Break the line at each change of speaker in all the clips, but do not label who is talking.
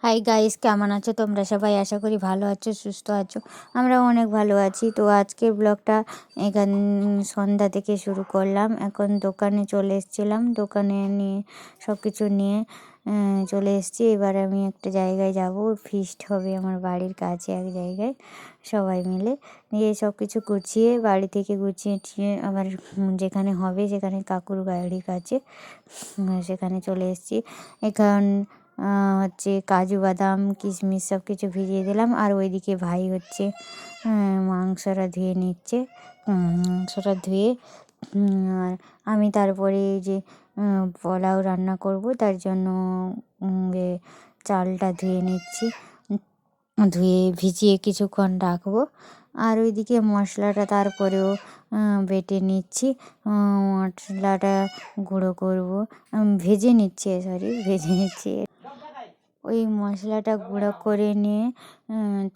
Hi guys, কেমন আছো তোমরা সবাই? আশা করি ভালো আছো, সুস্থ আছো। আমরাও অনেক ভালো আছি। তো আজকের ব্লগটা এখান সন্ধ্যা থেকে শুরু করলাম। এখন দোকানে চলে এসেছিলাম, দোকানে নিয়ে সব কিছু নিয়ে চলে এসেছি। এবার আমি একটা জায়গায় যাব, ফিস্ট হবে আমার বাড়ির কাছে এক জায়গায়, সবাই মিলে নিয়ে সব কিছু গুছিয়ে বাড়ি থেকে গুছিয়ে ঠিয়ে আবার যেখানে হবে সেখানে কাকুর বাড়ির কাছে সেখানে চলে এসেছি। এখন হচ্ছে কাজু বাদাম কিশমিশ সব কিছু ভিজিয়ে দিলাম। আর ওইদিকে ভাই হচ্ছে মাংসটা ধুয়ে নিচ্ছে। মাংসটা ধুয়ে আর আমি তারপরে এই যে পোলাও রান্না করব, তার জন্য চালটা ধুয়ে নিচ্ছি। ধুয়ে ভিজিয়ে কিছুক্ষণ রাখবো। আর ওইদিকে মশলাটা তারপরেও বেটে নিচ্ছি। মশলাটা গুঁড়ো করব, ভেজে নিচ্ছি, ভেজে নিচ্ছি। ওই মশলাটা গুঁড়ো করে নিয়ে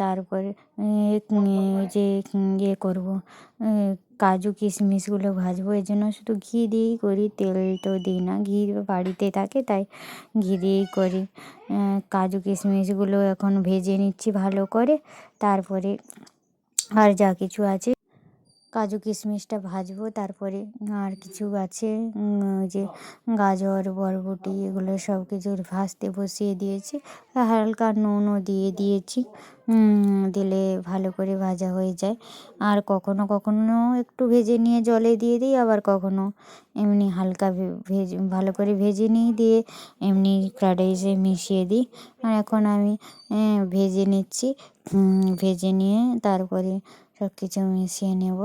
তারপরে যে ইয়ে করবো, কাজু কিশমিশগুলো ভাজবো। এই জন্য শুধু ঘি দিয়েই করি, তেল তো দিই না। ঘি বাড়িতে থাকে তাই ঘি দিয়েই করি। কাজু কিশমিশগুলো এখন ভেজে নিচ্ছি ভালো করে। তারপরে আর যা কিছু আছে কাজু কিশমিশটা ভাজবো। তারপরে আর কিছু আছে, ওই যে গাজর বরবটি এগুলো সব কিছু ভাজতে বসিয়ে দিয়েছি। হালকা নুনও দিয়ে দিয়েছি, দিলে ভালো করে ভাজা হয়ে যায়। আর কখনো কখনো একটু ভেজে নিয়ে জলে দিয়ে দিই, আবার কখনো এমনি হালকা ভেজে ভালো করে ভেজে নিই, দিয়ে এমনি ফ্রাইড রাইসে মিশিয়ে দিই। আর এখন আমি ভেজে নিচ্ছি। ভেজে নিয়ে তারপরে সব কিছু মিশিয়ে নেব।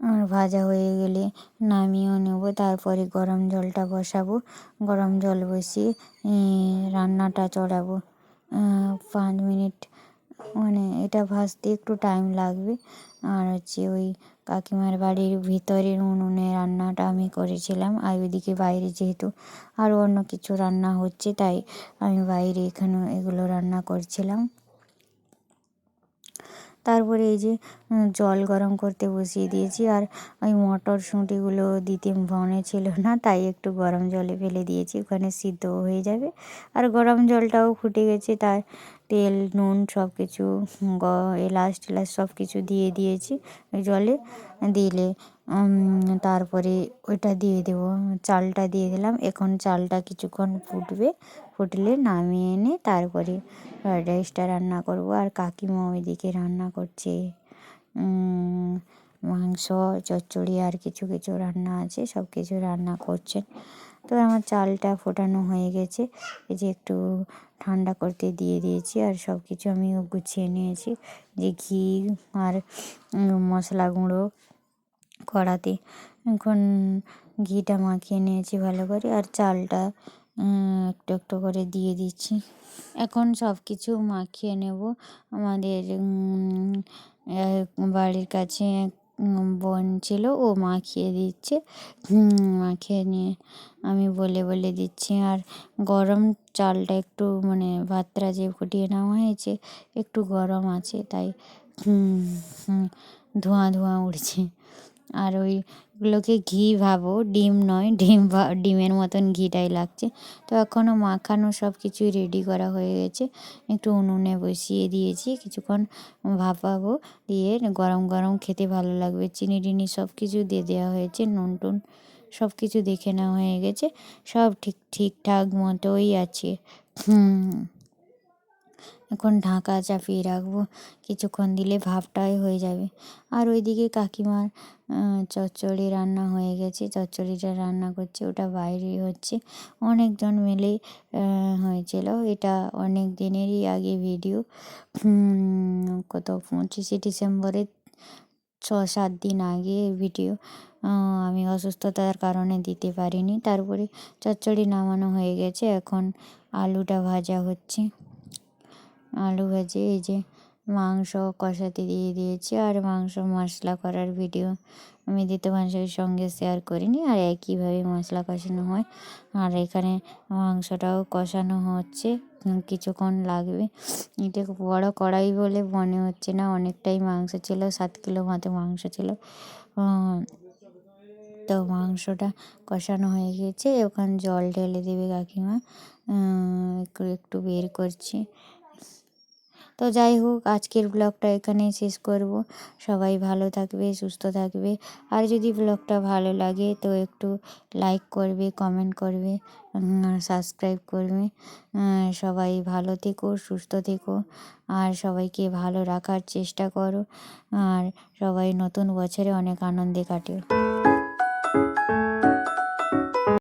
আর ভাজা হয়ে গেলে নামিয়েও নেব। তারপরে গরম জলটা বসাবো, গরম জল বসিয়ে রান্নাটা চড়াবো। 5 মিনিট, মানে এটা ভাজতে একটু টাইম লাগবে। আর হচ্ছে ওই কাকিমার বাড়ির ভিতরের উনুনে রান্নাটা আমি করেছিলাম। আর ওইদিকে বাইরে যেহেতু আরও অন্য কিছু রান্না হচ্ছে, তাই আমি বাইরে এখানে এগুলো রান্না করছিলাম। তারপরে এই যে জল গরম করতে বসিয়ে দিয়েছি। আর ওই মটরশুঁটিগুলো দিতে মনে ছিল না, তাই একটু গরম জলে ফেলে দিয়েছি, ওখানে সিদ্ধ হয়ে যাবে। আর গরম জলটাও ফুটে গেছে, তার তেল নুন সব কিছু এলাচ টেলাচ সব কিছু দিয়ে দিয়েছি ওই জলে দিলে। তারপরে ওইটা দিয়ে দেবো, চালটা দিয়ে দিলাম। এখন চালটা কিছুক্ষণ ফুটবে, ফুটলে নামিয়ে এনে তারপরে ফ্রাইড রাইসটা রান্না করব। আর কাকিমা ওইদিকে রান্না করছে মাংস, চচ্চড়ি আর কিছু কিছু রান্না আছে, সব কিছু রান্না করছেন। তো আমার চালটা ফোটানো হয়ে গেছে, এই যে একটু ঠান্ডা করতে দিয়ে দিয়েছি। আর সব কিছু আমি গুছিয়ে নিয়েছি, যে ঘি আর মশলা গুঁড়ো কড়াতে এখন ঘিটা মাখিয়ে নিয়েছি ভালো করে। আর চালটা একটু একটু করে দিয়ে দিচ্ছি। এখন সব কিছু মাখিয়ে নেব। আমাদের বাড়ির কাছে এক বোন ছিল, ও মাখিয়ে দিচ্ছে। মাখিয়ে নিয়ে আমি বলে বলে দিচ্ছি। আর গরম চালটা একটু, মানে ভাতটা যে ফুটিয়ে নেওয়া হয়েছে একটু গরম আছে, তাই ধোঁয়া ধোঁয়া উঠছে। আর ওইগুলোকে ঘি ভাবো, ডিম নয়, ডিমের মতন ঘিটাই লাগছে। তো এখনও মাখানো সব কিছুই রেডি করা হয়ে গেছে। একটু উনুনে বসিয়ে দিয়েছি, কিছুক্ষণ ভাপাবো, দিয়ে গরম গরম খেতে ভালো লাগবে। চিনি টিনি সব কিছু দিয়ে দেওয়া হয়েছে, নুন টুন সব কিছু দেখে নেওয়া হয়ে গেছে, সব ঠিকঠাক মতোই আছে। এখন ঢাকা চাপিয়ে রাখবো, কিছুক্ষণ দিলে ভাপটাই হয়ে যাবে। আর ওইদিকে কাকিমার চচ্চড়ি রান্না হয়ে গেছে, চচ্চড়িটা রান্না করছে, ওটা বাইরে হচ্ছে। অনেকজন মিলে হয়েছিল, এটা অনেক দিনেরই আগে ভিডিও। কত 25শে ডিসেম্বরের 6-7 দিন আগে ভিডিও। আমি অসুস্থতার কারণে দিতে পারিনি। তারপরে চচ্চড়ি নামানো হয়ে গেছে, এখন আলুটা ভাজা হচ্ছে। আলু ভেজে এই যে মাংস কষাতে দিয়ে দিয়েছি। আর মাংস মশলা করার ভিডিও আমি দ্বিতীয় মাংসের সঙ্গে শেয়ার করিনি, আর একইভাবে মশলা কষানো হয়। আর এখানে মাংসটাও কষানো হচ্ছে, কিছুক্ষণ লাগবে। এটা বড় কড়াই বলে মনে হচ্ছে না, অনেকটাই মাংস ছিল, 7 কিলো মতো মাংস ছিল। তো মাংসটা কষানো হয়ে গেছে, ওখানে জল ঢেলে দেবে কাকিমা। একটু একটু বের করছি। তো যাই হোক, আজকের ব্লগটা এখানেই শেষ করব। সবাই ভালো থাকবে, সুস্থ থাকবে। আর যদি ব্লগটা ভালো লাগে তো একটু লাইক করবে, কমেন্ট করবে, সাবস্ক্রাইব করবে। সবাই ভালো থেকো, সুস্থ থেকো, আর সবাইকে ভালো রাখার চেষ্টা করো। আর সবাই নতুন বছরে অনেক আনন্দে কাটিও।